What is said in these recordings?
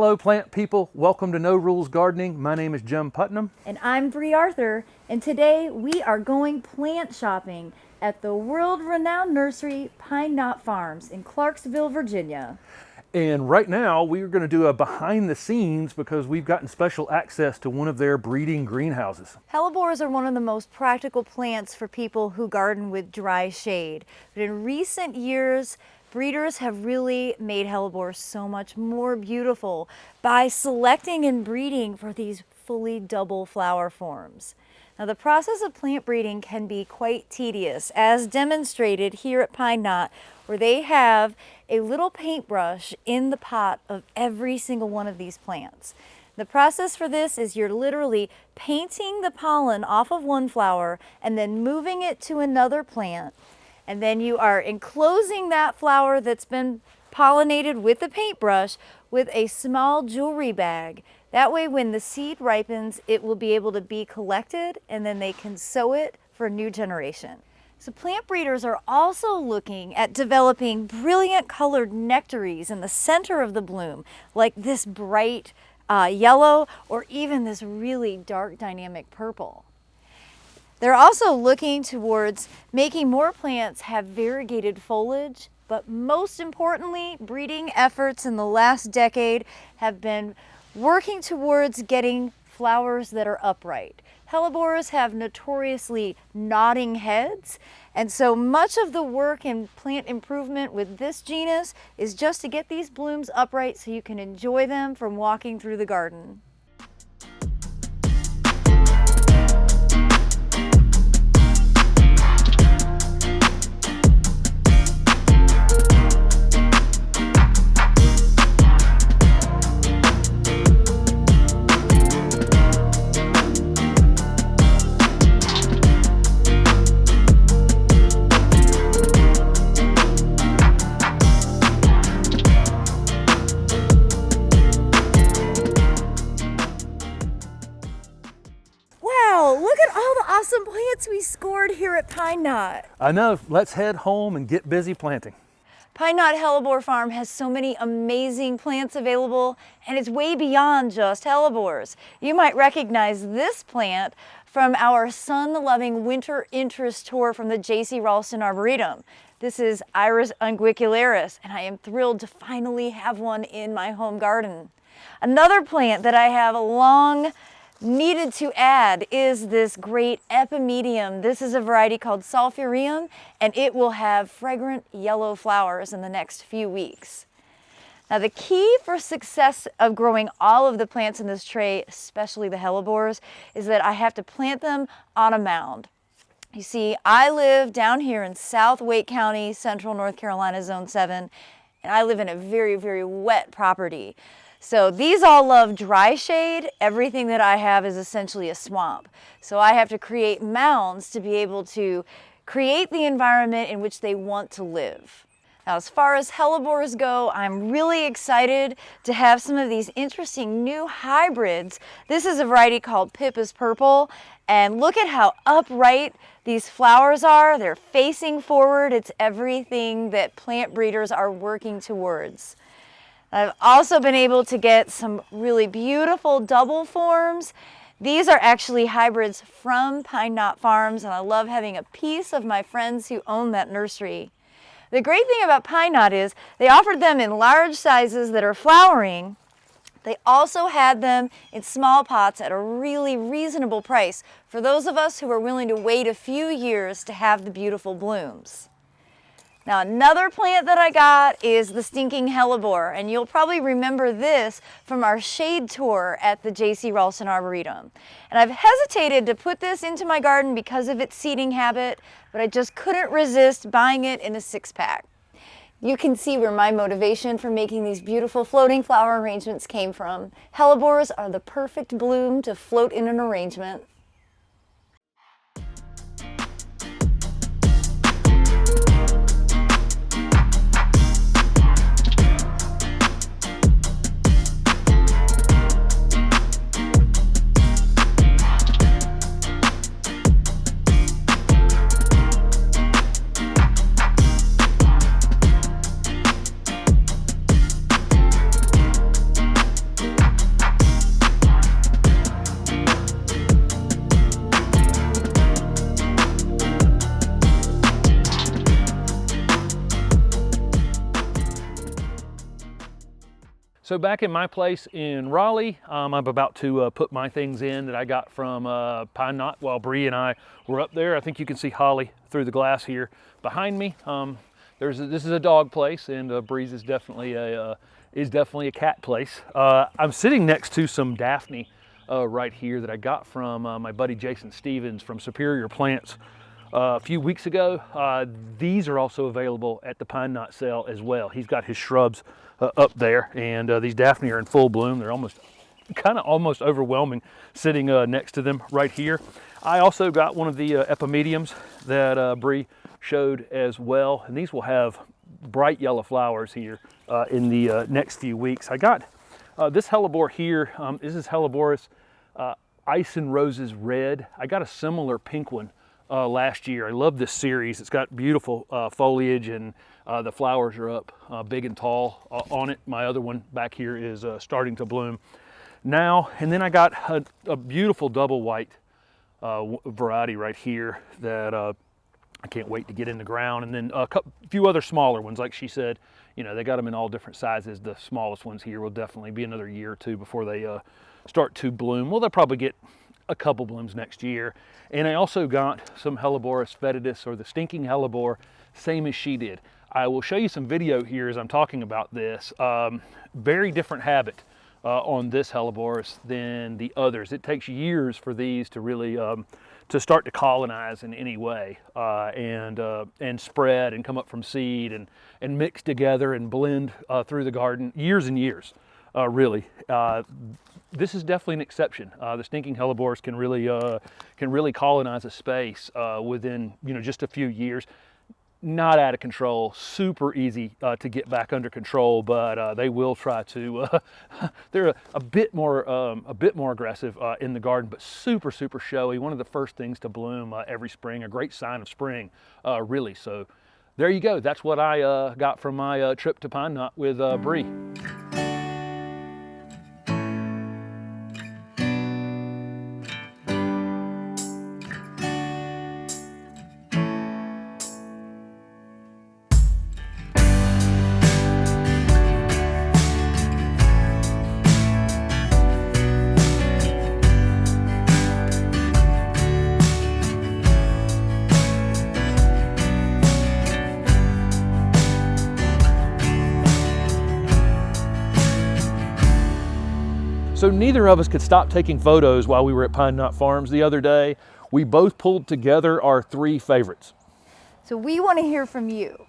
Hello plant people, welcome to No Rules Gardening. My name is Jim Putnam. And I'm Brie Arthur, and today we are going plant shopping at the world-renowned nursery Pine Knot Farms in Clarksville, Virginia. And right now we are going to do a behind the scenes because we've gotten special access to one of their breeding greenhouses. Hellebores are one of the most practical plants for people who garden with dry shade. But in recent years, breeders have really made hellebores so much more beautiful by selecting and breeding for these fully double flower forms. Now, the process of plant breeding can be quite tedious, as demonstrated here at Pine Knot, where they have a little paintbrush in the pot of every single one of these plants. The process for this is you're literally painting the pollen off of one flower and then moving it to another plant. And then you are enclosing that flower that's been pollinated with the paintbrush with a small jewelry bag. That way when the seed ripens, it will be able to be collected and then they can sow it for a new generation. So plant breeders are also looking at developing brilliant colored nectaries in the center of the bloom, like this bright yellow or even this really dark dynamic purple. They're also looking towards making more plants have variegated foliage, but most importantly, breeding efforts in the last decade have been working towards getting flowers that are upright. Hellebores have notoriously nodding heads, and so much of the work in plant improvement with this genus is just to get these blooms upright so you can enjoy them from walking through the garden. Look at all the awesome plants we scored here at Pine Knot. I know, let's head home and get busy planting. Pine Knot Hellebore Farm has so many amazing plants available, and it's way beyond just hellebores. You might recognize this plant from our sun-loving winter interest tour from the J.C. Ralston Arboretum. This is Iris unguicularis, and I am thrilled to finally have one in my home garden. Another plant that I have long needed to add is this great epimedium. This is a variety called sulphureum, and it will have fragrant yellow flowers in the next few weeks. Now, the key for success of growing all of the plants in this tray, especially the hellebores, is that I have to plant them on a mound. You see, I live down here in South Wake County, Central North Carolina, Zone 7, and I live in a very, very wet property. So these all love dry shade. Everything that I have is essentially a swamp. So I have to create mounds to be able to create the environment in which they want to live. Now, as far as hellebores go, I'm really excited to have some of these interesting new hybrids. This is a variety called Pippa's Purple, and look at how upright these flowers are. They're facing forward. It's everything that plant breeders are working towards. I've also been able to get some really beautiful double forms. These are actually hybrids from Pine Knot Farms, and I love having a piece of my friends who own that nursery. The great thing about Pine Knot is they offered them in large sizes that are flowering. They also had them in small pots at a really reasonable price for those of us who are willing to wait a few years to have the beautiful blooms. Now, another plant that I got is the stinking hellebore, and you'll probably remember this from our shade tour at the J.C. Ralston Arboretum. And I've hesitated to put this into my garden because of its seeding habit, but I just couldn't resist buying it in a 6-pack. You can see where my motivation for making these beautiful floating flower arrangements came from. Hellebores are the perfect bloom to float in an arrangement. So back in my place in Raleigh, I'm about to put my things in that I got from Pine Knot while Brie and I were up there. I think you can see Holly through the glass here behind me. This is a dog place, and Bree's is definitely a cat place. I'm sitting next to some Daphne right here that I got from my buddy Jason Stevens from Superior Plants a few weeks ago. These are also available at the Pine Knot sale as well. He's got his shrubs up there, and these Daphne are in full bloom. They're almost overwhelming sitting next to them right here. I also got one of the epimediums that Brie showed as well, and these will have bright yellow flowers here in the next few weeks. I got this hellebore here. This is Helleborus Ice and Roses Red. I got a similar pink one last year. I love this series. It's got beautiful foliage, and the flowers are up big and tall on it. My other one back here is starting to bloom now. And then I got a beautiful double white variety right here that I can't wait to get in the ground. And then a few other smaller ones, like she said, you know, they got them in all different sizes. The smallest ones here will definitely be another year or two before they start to bloom. Well, they'll probably get a couple blooms next year. And I also got some Helleborus fetidus, or the stinking hellebore, same as she did. I will show you some video here as I'm talking about this. Very different habit on this Helleborus than the others. It takes years for these to really to start to colonize in any way and spread and come up from seed and mix together and blend through the garden. Years and years, really. This is definitely an exception. The stinking hellebores can really colonize a space within, you know, just a few years. Not out of control, super easy to get back under control, but they will try to. They're a bit more aggressive in the garden, but super showy. One of the first things to bloom every spring, a great sign of spring, really. So there you go. That's what I got from my trip to Pine Knot with Brie. So neither of us could stop taking photos while we were at Pine Knot Farms the other day. We both pulled together our 3 favorites. So we want to hear from you.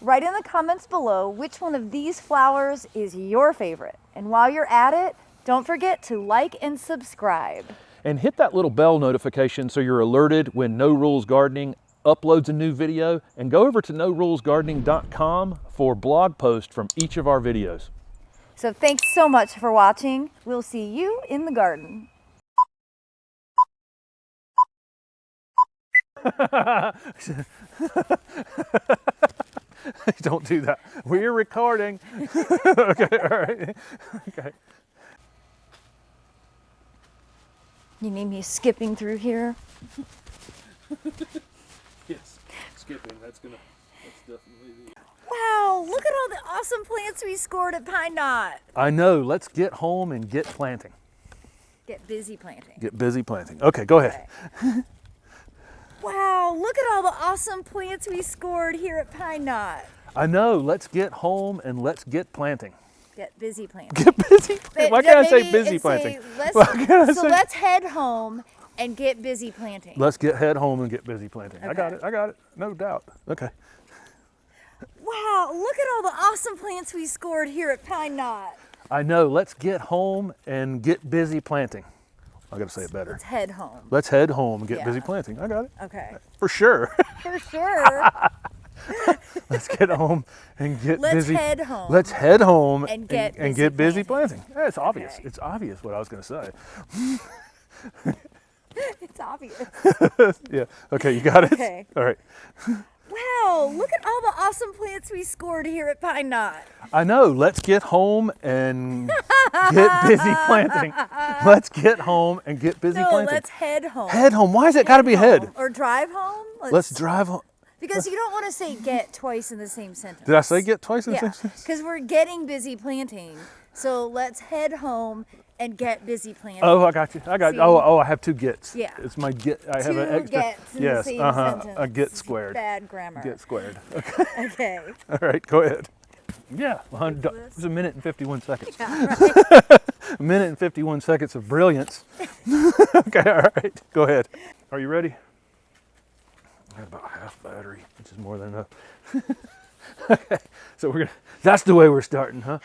Write in the comments below which one of these flowers is your favorite. And while you're at it, don't forget to like and subscribe. And hit that little bell notification so you're alerted when No Rules Gardening uploads a new video. And go over to norulesgardening.com for blog posts from each of our videos. So thanks so much for watching. We'll see you in the garden. Don't do that. We're recording. Okay, all right. Okay. You need me skipping through here? Yes, skipping. That's definitely the... Wow, look at all the awesome plants we scored at Pine Knot. I know. Let's get home and get planting. Get busy planting. Get busy planting. Okay, go ahead. Okay. Wow, look at all the awesome plants we scored here at Pine Knot. I know. Let's get home and let's get planting. Get busy planting. Get busy planting. Why can't I say busy planting? Let's head home and get busy planting. Let's head home and get busy planting. Okay. I got it. No doubt. Okay. Wow, look at all the awesome plants we scored here at Pine Knot. I know. Let's get home and get busy planting. I got to say it better. Let's head home. Let's head home and get busy planting. I got it. Okay. For sure. For sure. Let's get home and get busy. Let's head home. Let's head home and get busy planting. Yeah, it's obvious. Okay. It's obvious what I was going to say. It's obvious. Yeah. Okay, you got it? Okay. All right. Wow, look at all the awesome plants we scored here at Pine Knot. I know. Let's get home and get busy planting. Let's get home and get busy planting. No, let's head home. Head home. Why is it got to be head? Or drive home? Let's drive home. Because you don't want to say get twice in the same sentence. Did I say get twice in the same sentence? Because we're getting busy planting. So let's head home and get busy planting. Oh, I got you. I got. See? Oh, I have two gets. Yeah. It's my get. I have Two an extra. gets in Yes. the same A sentence. get squared. Bad grammar. Get squared. Okay. Okay. All right. Go ahead. Yeah. It was a minute and 51 seconds. Yeah, right. A minute and 51 seconds of brilliance. Okay. All right. Go ahead. Are you ready? I got about half battery, which is more than enough. Okay. So that's the way we're starting, huh?